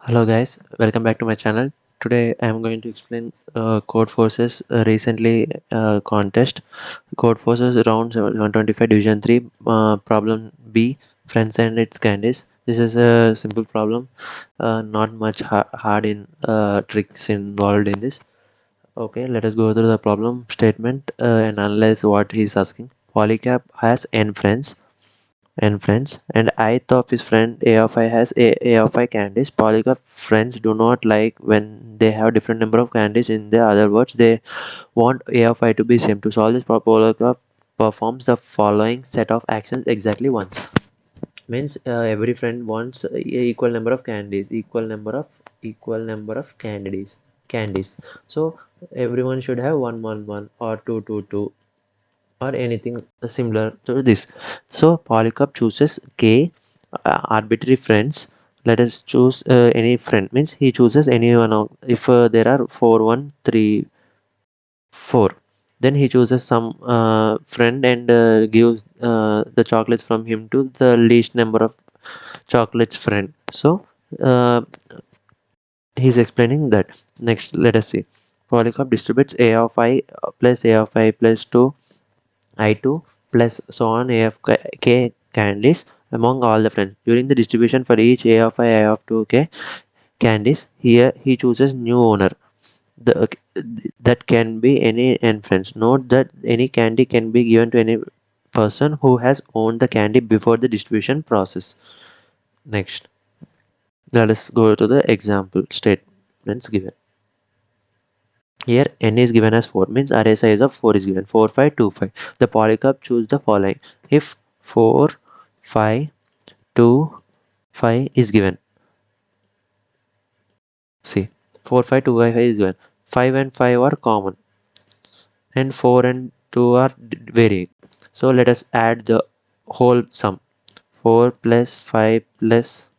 Hello guys, welcome back to my channel. Today I am going to explain Code Forces recently contest. Code Forces round 125 division 3 problem B, friends and its candies. This is a simple problem, not much hard in tricks involved in this. Okay, let us go through the problem statement and analyze what he is asking. Polycap has n friends, and ith of his friend a of I has a of I candies. Polycarp friends do not like when they have different number of candies. In the other words, they want a of I to be same. To solve this, Polycarp performs the following set of actions exactly once. Means every friend wants equal number of candies, equal number of candies. So everyone should have one or two or anything similar to this. So Polycarp chooses k arbitrary friends. Let us choose any friend, means he chooses any one of, if there are 4 1 3 4, then he chooses some friend and gives the chocolates from him to the least number of chocolates friend. So uh, he's explaining that. Next, let us see. Polycarp distributes a of I plus a of I plus 2 I2 plus so on A of k candies among all the friends. During the distribution for each A of I of 2k candies, here he chooses new owner. The, that can be any n friends. Note that any candy can be given to any person who has owned the candy before the distribution process. Next, let us go to the example statements given. Here n is given as 4, means array size of 4 is given, 4 5 2 5. The Polycarp choose the following. If 4 5 2 5 is given, see, 4 5 2 5 is given, 5 and 5 are common and 4 and 2 are varying. So let us add the whole sum. 4 plus 5 plus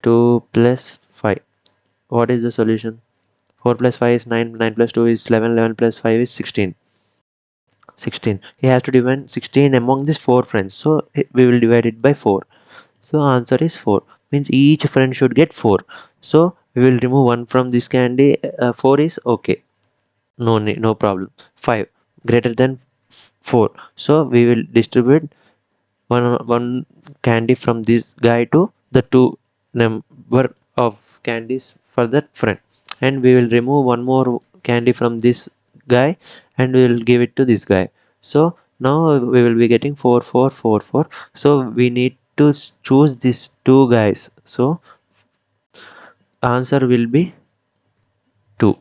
2 plus 5. What is the solution? 4 plus 5 is 9, 9 plus 2 is 11, 11 plus 5 is 16. 16. He has to divide 16 among these 4 friends. So we will divide it by 4. So answer is 4. Means each friend should get 4. So we will remove 1 from this candy. 4 is okay. No problem. 5 greater than 4. So we will distribute one candy from this guy to the 2 number of candies for that friend. And we will remove one more candy from this guy and we will give it to this guy. So now we will be getting 4 4 4 4. So we need to choose these two guys. So answer will be 2.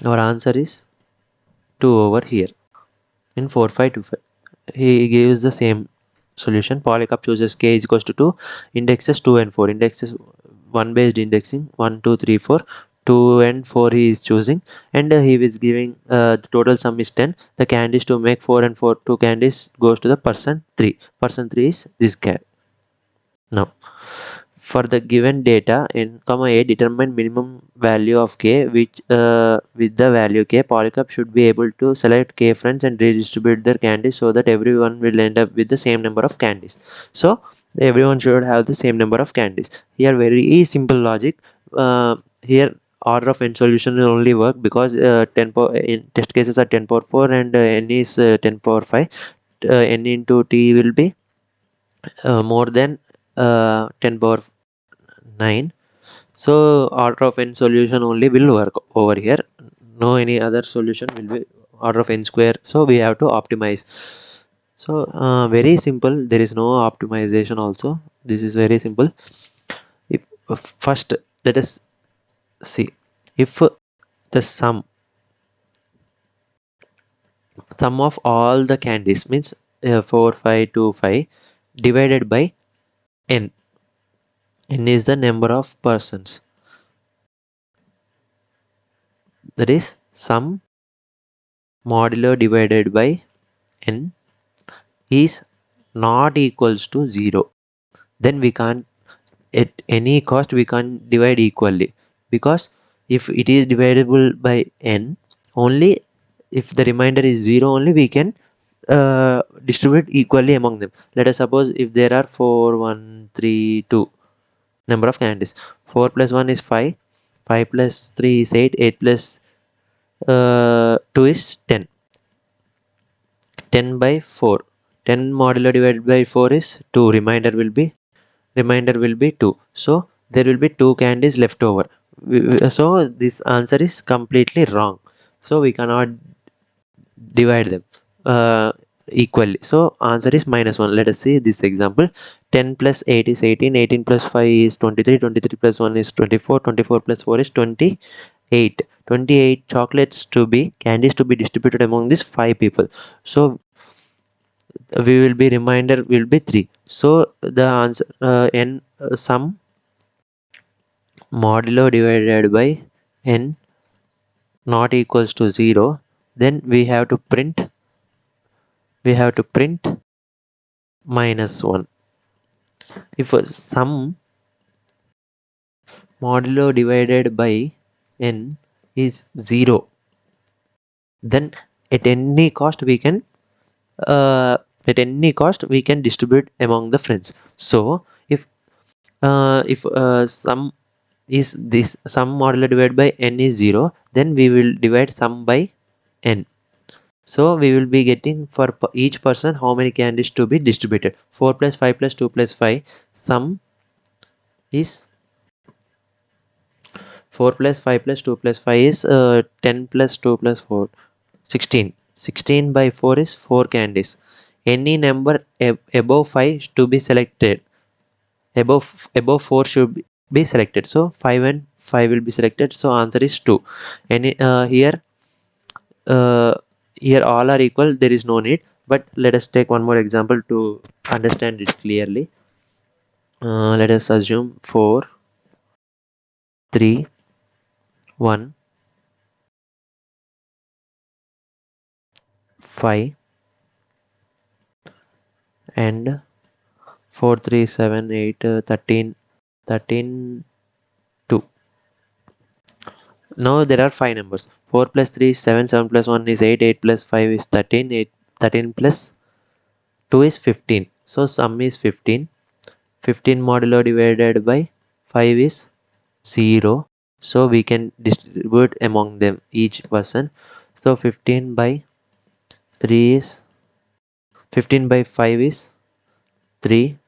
Our answer is 2 over here in 4 5 2 5. He gives the same solution. Polycarp chooses k is equals to 2, indexes 2 and 4, indexes 1 based indexing 1 2 3 4, 2 and 4 he is choosing, and he is giving the total sum is 10. The candies to make 4 and 4 2 candies goes to the person 3. Person 3 is this guy. Now for the given data in comma a, determine minimum value of k, which with the value k, Polycarp should be able to select k friends and redistribute their candies so that everyone will end up with the same number of candies. So everyone should have the same number of candies. Here very simple logic. Here order of n solution will only work because 10 power in test cases are 10 power 4 and n is 10 power 5. N into t will be more than 10 power 9. So order of n solution only will work over here. No any other solution will be order of n square. So we have to optimize. So very simple. There is no optimization also. This is very simple. If first let us see, if the sum of all the candies means 4 5 2 5 divided by n. N is the number of persons. That is sum modulo divided by n is not equals to 0, then we can't, at any cost we can't divide equally, because if it is divisible by n only, if the remainder is 0 only, we can distribute equally among them. Let us suppose if there are 4 1 3 2, number of candies. 4 plus 1 is 5, 5 plus 3 is 8, 8 plus 2 is 10, 10 by 4, 10 modulo divided by 4 is 2, remainder will be 2, so there will be 2 candies left over. So this answer is completely wrong, so we cannot divide them equally, so answer is -1. Let us see this example. 10 plus 8 is 18, 18 plus 5 is 23, 23 plus 1 is 24, 24 plus 4 is 28, 28 chocolates to be candies to be distributed among these 5 people. So we will be remainder will be 3, so the answer n sum modulo divided by n not equals to 0, then we have to print -1. If sum modulo divided by n is 0, then at any cost we can distribute among the friends. So if sum is this sum modulo divided by n is 0, then we will divide sum by n. So we will be getting for each person how many candies to be distributed. 4 plus 5 plus 2 plus 5, sum is 4 plus 5 plus 2 plus 5 is 10 plus 2 plus 4, 16. 16 by 4 is 4 candies. Any number above 5 to be selected. Above 4 should be selected. So 5 and 5 will be selected. So answer is 2. Any uh, here all are equal. There is no need. But let us take one more example to understand it clearly. Let us assume 4, 3, 1, 5 and 4, 3, 7, 8, 13, 13, 2. Now there are 5 numbers. 4 plus 3 is 7, 7 plus 1 is 8, 8 plus 5 is 13, 8, 13 plus 2 is 15. So sum is 15. 15 modulo divided by 5 is 0. So we can distribute among them each person. So 15 by 3 is 15 by 5 is 3.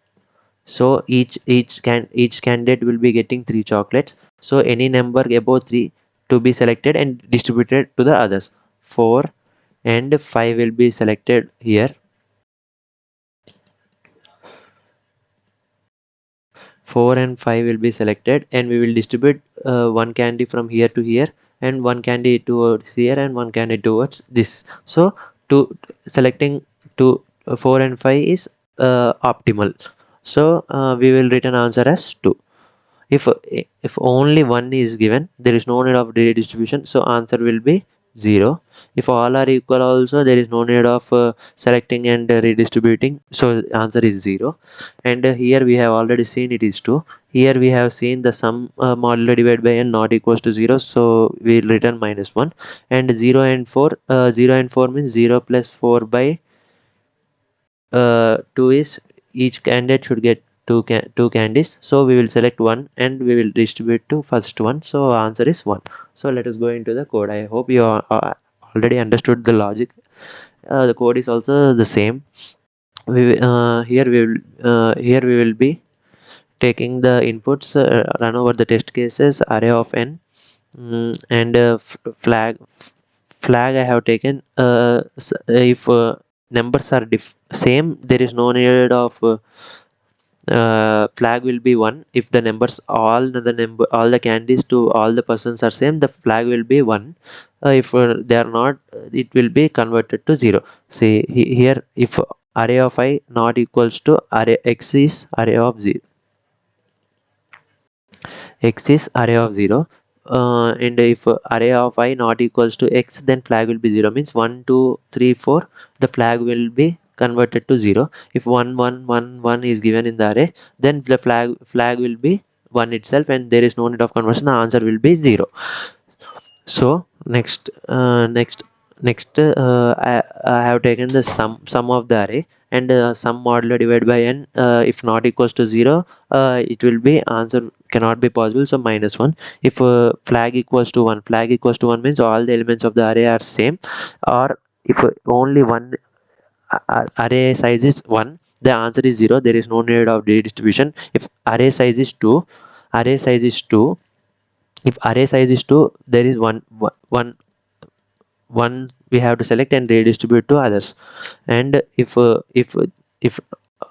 So each candidate will be getting 3 chocolates. So any number above 3 to be selected and distributed to the others. 4 and 5 will be selected here. 4 and 5 will be selected and we will distribute one candy from here to here and one candy towards here and one candy towards this. So to selecting to 4 and 5 is optimal. So we will return answer as 2. If only one is given, there is no need of redistribution, so answer will be 0. If all are equal also, there is no need of selecting and redistributing, so answer is 0. And here we have already seen it is 2. Here we have seen the sum modulo divided by n not equals to 0, so we will return -1. And 0 and 4, 0 and 4 means 0 plus 4 by 2 is each candidate should get two candies, so we will select one and we will distribute to first one, so answer is 1. So let us go into the code. I hope you already understood the logic. The code is also the same. Here we will be taking the inputs, run over the test cases, array of n, and flag I have taken. If numbers are same, there is no need of flag will be 1. If the numbers all the candies to all the persons are same, the flag will be 1. If they are not, it will be converted to 0. See here, if array of I not equals to array x is array of 0, x is array of 0, and if array of I not equals to x, then flag will be 0, means 1 2 3 4, the flag will be converted to 0. If 1 1 1 1 is given in the array, then the flag will be 1 itself and there is no need of conversion, the answer will be 0. So next Next, I have taken the sum of the array, and sum modulo divided by n, if not equals to 0, it will be answer cannot be possible, so -1. If flag equals to 1, flag equals to 1 means all the elements of the array are same, or if only one array size is 1, the answer is 0. There is no need of redistribution. If array size is 2, array size is 2, if array size is 2, there is one we have to select and redistribute to others. And if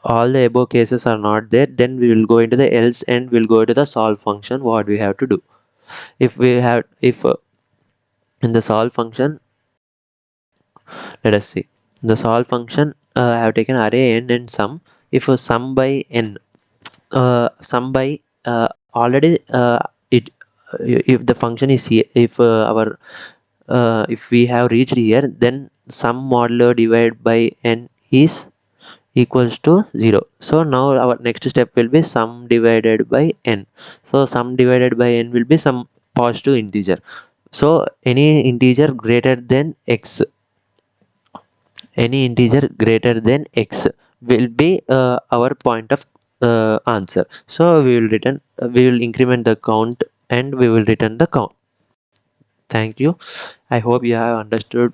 all the above cases are not there, then we will go into the else and we'll go to the solve function. What we have to do, if in the solve function, let us see the solve function. I have taken array n and sum. If sum by n, sum by already it if the function is here, if we have reached here, then sum modulo divided by n is equals to 0. So now our next step will be sum divided by n. So sum divided by n will be some positive integer. So any integer greater than x, any integer greater than x will be our point of answer. So we will return, we will increment the count and we will return the count. Thank you. I hope you have understood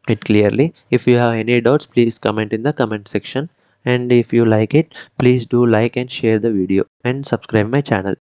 it clearly. If you have any doubts, please comment in the comment section. And if you like it, please do like and share the video and subscribe my channel.